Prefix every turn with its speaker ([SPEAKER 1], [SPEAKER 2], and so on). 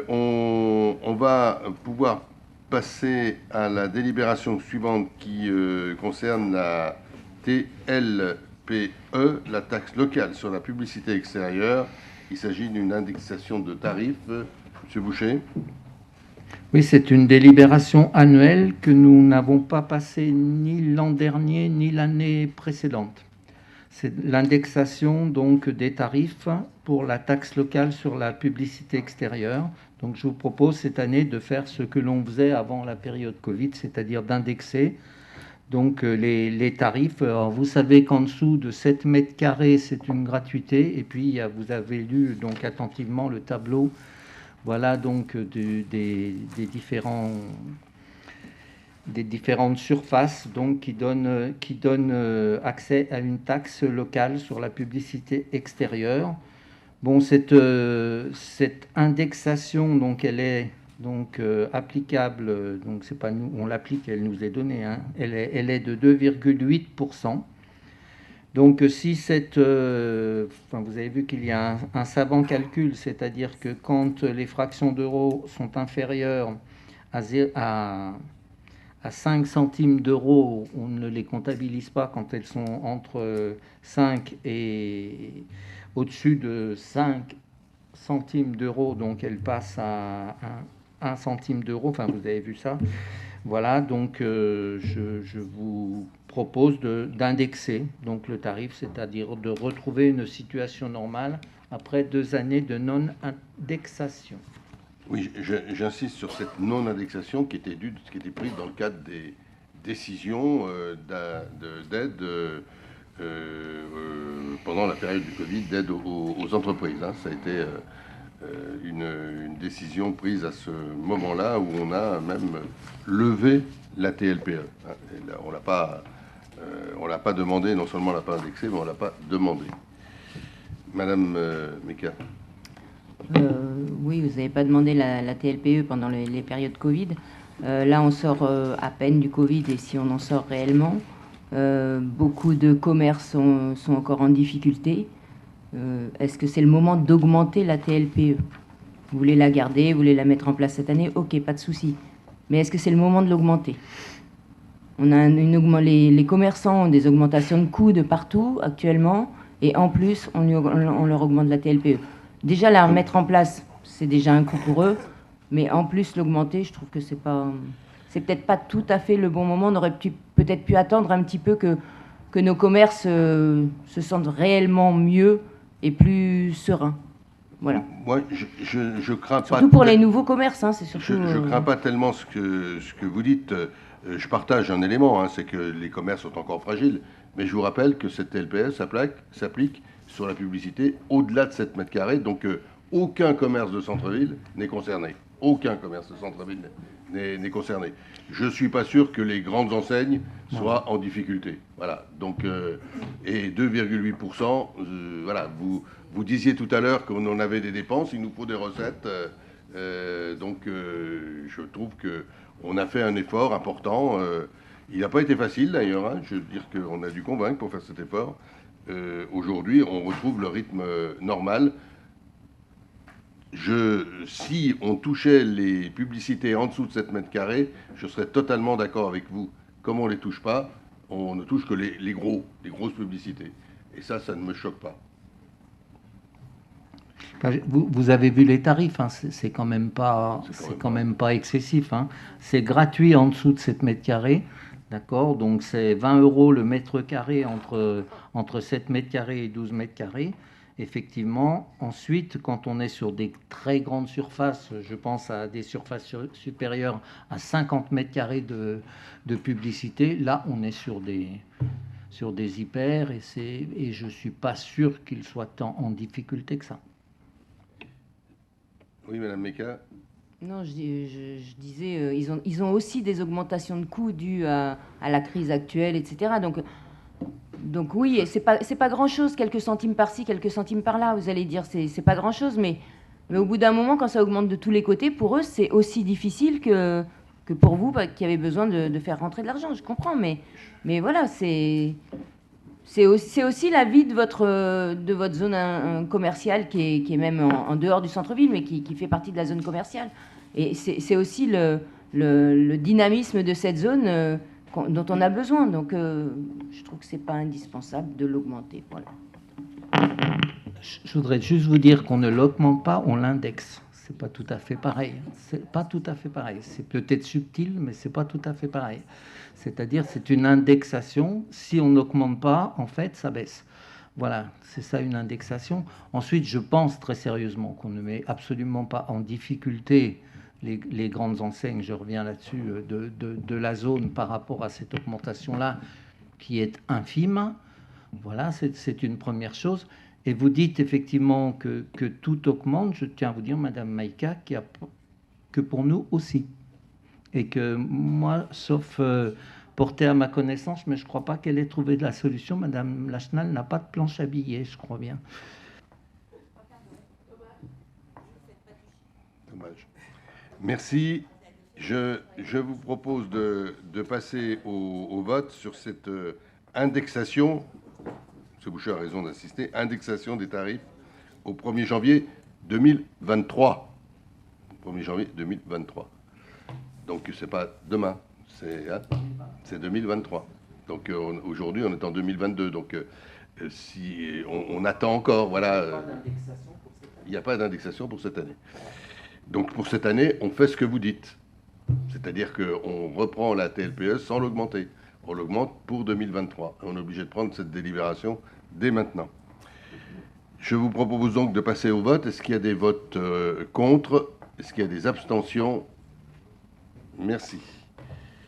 [SPEAKER 1] On va pouvoir passer à la délibération suivante qui concerne la TLPE, la taxe locale sur la publicité extérieure. Il s'agit d'une indexation de tarifs. Monsieur Boucher.
[SPEAKER 2] Oui, c'est une délibération annuelle que nous n'avons pas passée ni l'an dernier ni l'année précédente. C'est l'indexation donc des tarifs pour la taxe locale sur la publicité extérieure. Donc je vous propose cette année de faire ce que l'on faisait avant la période Covid, c'est-à-dire d'indexer donc les tarifs. Alors, vous savez qu'en dessous de 7 mètres carrés, c'est une gratuité. Et puis vous avez lu donc attentivement le tableau. Voilà donc des différentes surfaces donc, qui donnent accès à une taxe locale sur la publicité extérieure. Bon, cette indexation, donc, elle est donc, applicable, donc c'est pas nous, on l'applique, elle nous est donnée, hein, elle est de 2,8%. Donc si vous avez vu qu'il y a un savant calcul, c'est-à-dire que quand les fractions d'euros sont inférieures à 5 centimes d'euros, on ne les comptabilise pas quand elles sont entre 5 et au-dessus de 5 centimes d'euros, donc elles passent à 1 centime d'euro, enfin vous avez vu ça. Voilà, donc je vous propose d'indexer donc le tarif, c'est-à-dire de retrouver une situation normale après 2 années de non-indexation.
[SPEAKER 1] Oui, j'insiste sur cette non-indexation qui était prise dans le cadre des décisions d'aide pendant la période du Covid, d'aide aux entreprises. Hein. Ça a été une décision prise à ce moment-là où on a même levé la TLPE. Hein. Et là, on l'a pas demandé, non seulement on l'a pas indexé, mais on l'a pas demandé. Madame Meka.
[SPEAKER 3] Oui, vous n'avez pas demandé la TLPE pendant les périodes Covid. Là, on sort à peine du Covid, et si on en sort réellement, beaucoup de commerces sont encore en difficulté. Est-ce que c'est le moment d'augmenter la TLPE? Vous voulez la garder, vous voulez la mettre en place cette année? Ok, pas de souci. Mais est-ce que c'est le moment de l'augmenter? On a les commerçants ont des augmentations de coûts de partout actuellement, et en plus, on leur augmente la TLPE. Déjà, la remettre en place, c'est déjà un coût pour eux, mais en plus, l'augmenter, je trouve que c'est peut-être pas tout à fait le bon moment. On aurait peut-être pu attendre un petit peu que nos commerces se sentent réellement mieux et plus sereins. Voilà.
[SPEAKER 1] Moi, je crains pas.
[SPEAKER 3] Surtout pour les nouveaux commerces, hein, c'est surtout.
[SPEAKER 1] Je crains pas tellement ce que vous dites. Je partage un élément, hein, c'est que les commerces sont encore fragiles. Mais je vous rappelle que cette LPS s'applique sur la publicité au-delà de 7 mètres carrés. Donc, aucun commerce de centre-ville n'est concerné. Aucun commerce de centre-ville n'est concerné. Je ne suis pas sûr que les grandes enseignes soient en difficulté. Voilà. Donc, et 2,8%, voilà. Vous disiez tout à l'heure qu'on en avait des dépenses, il nous faut des recettes. Donc, je trouve qu'on a fait un effort important. Il n'a pas été facile d'ailleurs. Hein. Je veux dire qu'on a dû convaincre pour faire cet effort. Aujourd'hui, on retrouve le rythme normal. Si on touchait les publicités en dessous de 7 mètres carrés, je serais totalement d'accord avec vous. Comme on ne les touche pas, on ne touche que les grosses publicités. Et ça ne me choque pas.
[SPEAKER 2] Vous avez vu les tarifs, hein, c'est quand même pas excessif. Hein. C'est gratuit en dessous de 7 mètres carrés. D'accord, donc c'est 20 € le mètre carré entre 7 mètres carrés et 12 mètres carrés. Effectivement, ensuite, quand on est sur des très grandes surfaces, je pense à des surfaces supérieures à 50 mètres carrés de publicité, là, on est sur des hyper et je ne suis pas sûr qu'ils soient tant en difficulté que ça.
[SPEAKER 1] Oui, Madame Meka.
[SPEAKER 3] Non, je disais, ils ont aussi des augmentations de coûts dues à la crise actuelle, etc. Donc oui, c'est pas grand-chose, quelques centimes par-ci, quelques centimes par-là. Vous allez dire, c'est pas grand-chose, mais au bout d'un moment, quand ça augmente de tous les côtés, pour eux, c'est aussi difficile que pour vous, qui avez besoin de faire rentrer de l'argent. Je comprends, mais voilà, c'est aussi la vie de votre zone commerciale qui est même en dehors du centre-ville, mais qui fait partie de la zone commerciale. Et c'est aussi le dynamisme de cette zone dont on a besoin. Donc, je trouve que c'est pas indispensable de l'augmenter. Voilà.
[SPEAKER 2] Je voudrais juste vous dire qu'on ne l'augmente pas, on l'indexe. C'est pas tout à fait pareil. C'est pas tout à fait pareil. C'est peut-être subtil, mais c'est pas tout à fait pareil. C'est-à-dire, c'est une indexation. Si on n'augmente pas, en fait, ça baisse. Voilà, c'est ça une indexation. Ensuite, je pense très sérieusement qu'on ne met absolument pas en difficulté les grandes enseignes, je reviens là-dessus, de la zone par rapport à cette augmentation-là, qui est infime. Voilà, c'est une première chose. Et vous dites effectivement que tout augmente. Je tiens à vous dire, Madame Maïka, que pour nous aussi. Et que moi, sauf porter à ma connaissance, mais je ne crois pas qu'elle ait trouvé de la solution. Madame Lachenal n'a pas de planche à billets, je crois bien.
[SPEAKER 1] Dommage. Merci. Je vous propose de passer au vote sur cette indexation. M. Boucher a raison d'insister, indexation des tarifs au 1er janvier 2023. 1er janvier 2023. Donc, c'est pas demain, c'est 2023. Donc, aujourd'hui, on est en 2022. Donc, si on attend encore, voilà. Il n'y a pas d'indexation pour cette année. Donc, pour cette année, on fait ce que vous dites. C'est-à-dire qu'on reprend la TLPE sans l'augmenter. On l'augmente pour 2023. On est obligé de prendre cette délibération dès maintenant. Je vous propose donc de passer au vote. Est-ce qu'il y a des votes contre? Est-ce qu'il y a des abstentions? Merci.